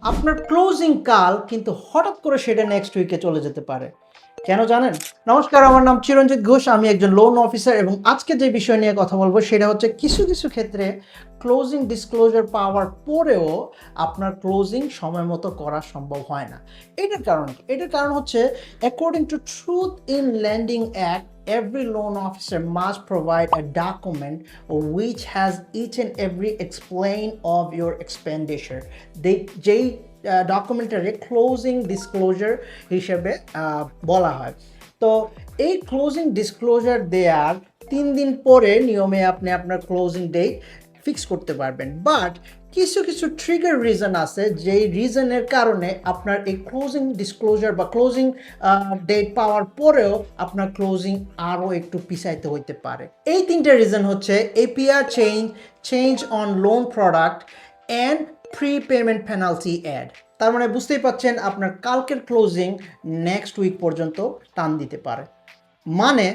আপনার ক্লোজিং কাল কিন্তু হঠাৎ করে সেটা নেক্সট উইকে চলে যেতে পারে। কেন জানেন? নমস্কার, আমার নাম চিরঞ্জিত ঘোষ। আমি একজন লোন অফিসার এবং আজকে যে বিষয় নিয়ে কথা বলবো সেটা হচ্ছে কিছু ক্ষেত্রে ক্লোজিং ডিসক্লোজার পাওয়ার পরেও আপনার ক্লোজিং সময় মতো করা সম্ভব হয় না। এটার কারণ কি? এটার কারণ হচ্ছে according to truth in lending act, every loan officer must provide a document which has each and every explain of your expenditure. যেই ডকুমেন্টারে ক্লোজিং ডিসক্লোজার হিসেবে বলা হয়। তো এই ক্লোজিং ডিসক্লোজার দেওয়ার 3 দিন পরে নিয়মে আপনি আপনার ক্লোজিং ডেট ফিক্স করতে পারবেন। বাট কিছু ট্রিগার রিজন আছে, যেই রিজনের কারণে আপনার এই ক্লোজিং ডিসক্লোজার বা ক্লোজিং ডেট পাওয়ার পরেও আপনার ক্লোজিং আরও একটু পিছাইতে হইতে পারে। এই 3টে রিজন হচ্ছে APR change on loan product and prepayment penalty add. তার মানে বুঝতেই পাচ্ছেন আপনার কালকের ক্লোজিং নেক্সট উইক পর্যন্ত টান দিতে পারে। মানে